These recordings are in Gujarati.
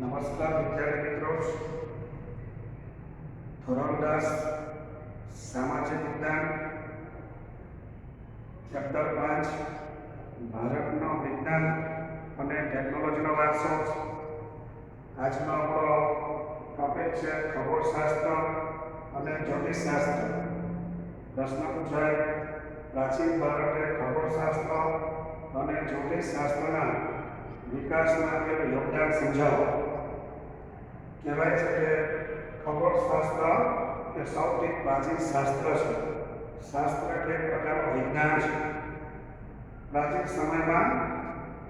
નમસ્કાર વિદ્યાર્થી મિત્રો, ધોરણ 10 સામાજિક વિજ્ઞાન ચેપ્ટર 5 ભારતનો વિજ્ઞાન અને ટેકનોલોજીનો વારસો. આજનો આપણો ટોપિક છે ખગોળશાસ્ત્ર અને જ્યોતિષશાસ્ત્ર. પ્રશ્ન પૂછાય, પ્રાચીન ભારતે ખગોળશાસ્ત્ર અને જ્યોતિષશાસ્ત્રના વિકાસમાં આપેલું યોગદાન સમજાવો. કહેવાય છે કે ખગોળશાસ્ત્ર એ સૌથી પ્રાચીન શાસ્ત્ર છે. શાસ્ત્ર એટલે એક પ્રકારનું વિજ્ઞાન છે. પ્રાચીન સમયમાં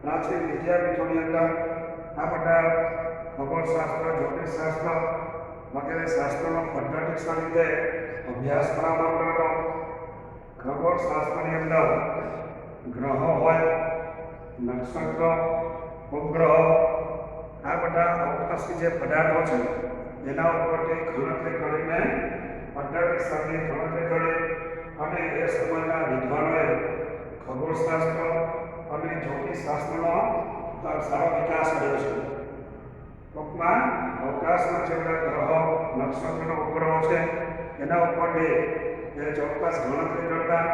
પ્રાચીન વિદ્યાપીઠોની અંદર આ બધા ખગોળશાસ્ત્ર, જ્યોતિષશાસ્ત્ર વગેરે શાસ્ત્રોનો પદ્ધતિસર રીતે અભ્યાસ કરવામાં આવતો હતો. ખગોળશાસ્ત્રની અંદર ગ્રહો હોય, નક્ષત્રો, ઉપગ્રહો, આ બધા અવકાશી જે પદાર્થો છે એના ઉપરથી ગણતરી કરીને પદ્ધતિસરની ગણતરી કરી અને એ સમયના વિદ્વાનોએ ખગોળશાસ્ત્ર અને જ્યોતિષશાસ્ત્રનો સારો વિકાસ કર્યો છે. ટૂંકમાં અવકાશમાં જે બધા ગ્રહો, નક્ષત્રોનો ઉપગ્રહો છે એના ઉપરથી એ ચોક્કસ ગણતરી કરતા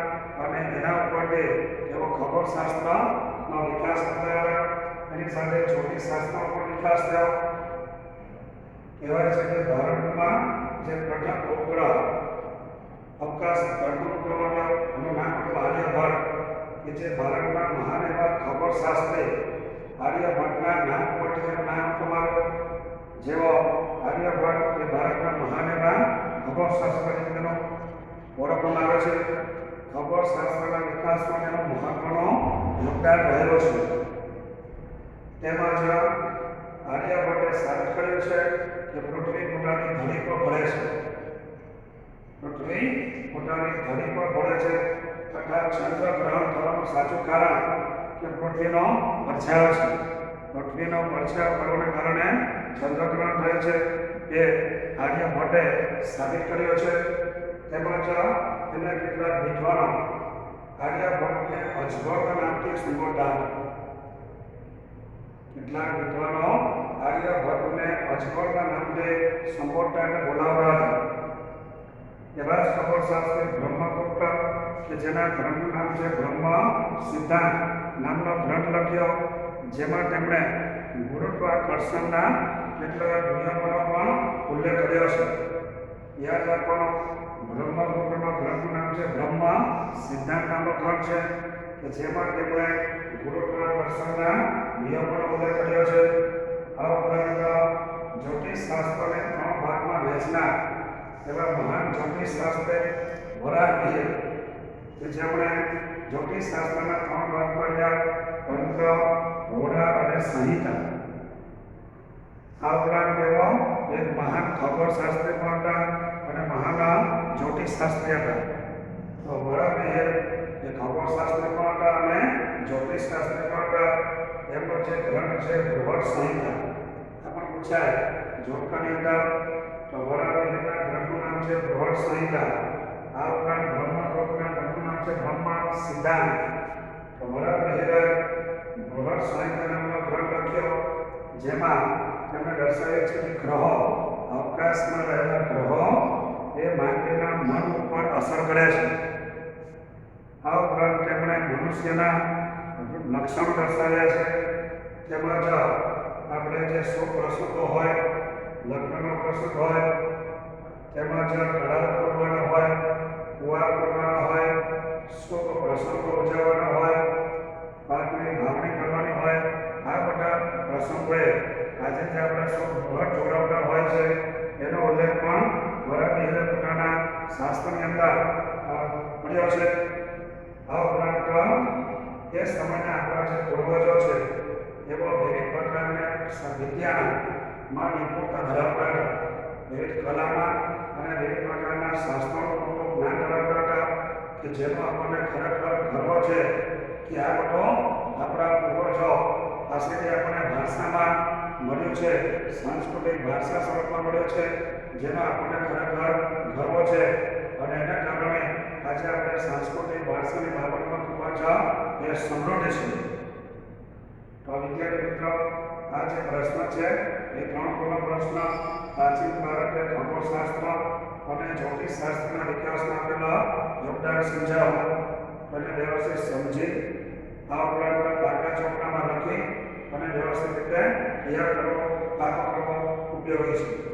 અને એના ઉપરથી એવો ખગોળશાસ્ત્રનો વિકાસ થતા હતા. એની સાથે જ્યોતિષશાસ્ત્રનો પણ વિકાસ થયો. કહેવાય છે કે ભારતમાં જે પ્રથમ ઉપગ્રહ અવકાશ એનું નામ હતું આર્યભટ્ટ, કે જે ભારતના મહાન એવા ખગોળશાસ્ત્રી આર્યભટ્ટના નામ પરથી એનું નામ આપવામાં આવ્યું. જેવો આર્યભટ્ટ એ ભારતના મહાન એવા ખગોળશાસ્ત્રી તરીકે ઓળખવામાં આવે છે. ખગોળશાસ્ત્રના વિકાસમાં તેનો મહત્વનો યોગદાન રહેલો છે. તેમજ આર્યભટ્ટે સાબિત કર્યું છે કે પૃથ્વી પોતાની ધરી પર ફરે છે. પૃથ્વી પોતાની ધરી પર ફરે છે તથા ચંદ્રગ્રહણ થવાનું સાચું કારણ કે પૃથ્વીનો પડછાયો છે. પૃથ્વીનો પડછાયો પડવાને કારણે ચંદ્રગ્રહણ થયું છે એ આર્યભટ્ટે સાબિત કર્યો છે. તેમજ તેને કેટલાક વિદ્વાનો આર્યભટ્ટને અજગરના નામથી સંબોધતા હતા. કેટલાક વિદ્વાનો આર્યભટ્ટને અજગરના નામથી સંબોધતા અને બોલાવતા હતા. એવા જ ખગોળશાસ્ત્રી બ્રહ્મગુપ્ત, કે જેના ગ્રંથનું નામ છે બ્રહ્મ સિદ્ધાંત નામનો ગ્રંથ લખ્યો, જેમાં તેમણે ગુરુત્વાકર્ષણના કેટલાક નિયમોનો પણ ઉલ્લેખ કર્યો છે. યાદ રાખવાનો, બ્રહ્મગુપ્તનો ગ્રંથનું નામ છે બ્રહ્મ સિદ્ધાંત નામનો ગ્રંથ છે, કે જેમાં તેમણે ગુરુત્વાકર્ષણના નિયમોનો ઉલ્લેખ કર્યો છે. આ ઉપરાંત જ્યોતિષશાસ્ત્રને 3 ભાગમાં વહેંચનાર એવા મહાન જ્યોતિષશાસ્ત્રી વરાહમિહિર, કે જેમણે જ્યોતિષશાસ્ત્રના 3 ભાગ પાડ્યા: તંત્ર, હોરા અને સંહિતા. આ ઉપરાંત તેઓ એક મહાન ખગોળશાસ્ત્રી પણ હતા અને મહાન જ્યોતિષશાસ્ત્રી હતા. તો વરાહમિહિર એ ખગોળશાસ્ત્રી પણ હતા અને જ્યોતિષશાસ્ત્રી પણ હતા. એમનો જે ગ્રંથ છે બૃહદ સંહિતા. આ પણ પૂછાય જોડકાની અંદર. તો વરાહમિહિરના ગ્રંથનું નામ છે બૃહદ સંહિતા. આ ઉપરાંત બ્રહ્મગુપ્તના ગ્રંથનું નામ છે બ્રહ્મ સિદ્ધાંત. તો વરાહમિહિરે બૃહદ સંહિતા નામનો ગ્રંથ લખ્યો, જેમાં તેમણે દર્શાવ્યું છે કે ગ્રહો, અવકાશમાં રહેલા ગ્રહો એ માનવીના મન ઉપર અસર કરે છે. આ ઉપરાંત તેમણે મનુષ્યના લક્ષણો દર્શાવ્યા છે. તેમજ આપણે જે શુભ પ્રસંગો હોય, લગ્નનો પ્રસંગ હોય, તેમજ તળાવ પૂરવાનો હોય, કુવા પૂરવાનો હોય, શુભ પ્રસંગો ઉજવવાના હોય, પાકની વાવણી કરવાની હોય, આ બધા પ્રસંગોએ આજે જે આપણે શુભ મુહૂર્ત જોડાવતા હોય છે એનો ઉલ્લેખ પણ વરાહમિહિરે પોતાના શાસ્ત્રની અંદર કર્યો છે. આ ઉપરાંત એ સમયના આપણા જે પૂર્વજો છે એવો વિવિધ પ્રકારના વિજ્ઞાનમાં નિપુણતા ધરાવતા હતા. વિવિધ કલામાં અને વિવિધ પ્રકારના શાસ્ત્રોનું મોટું જ્ઞાન ધરાવતા હતા, કે જેનો આપણને ખરેખર ગર્વ છે કે આ બધો આપણા પૂર્વજો પાસેથી આપણને ભાષામાં મળ્યું છે, સાંસ્કૃતિક ભાષા સ્વરૂપમાં મળ્યો છે, જેનો આપણને ખરેખર ગર્વ છે. અને એના કારણે આજે આપણે સાંસ્કૃતિક ભાષાની બાબતમાં ખૂબ જ સમૃદ્ધ છે. તો વિદ્યાર્થી મિત્રો, આ જે પ્રશ્ન છે એ 3 ગુણનો પ્રશ્ન પ્રાચીન ભારતે ખગોળશાસ્ત્ર અને જ્યોતિષશાસ્ત્રના વિકાસમાં આપેલા યોગદાન સમજાવો અને વ્યવસ્થિત સમજી આ ઉપરાંત ભાગા ચોપડામાં લખી અને વ્યવસ્થિત રીતે તૈયાર કરવો આ પ્રકલ્પ ઉપયોગી છે.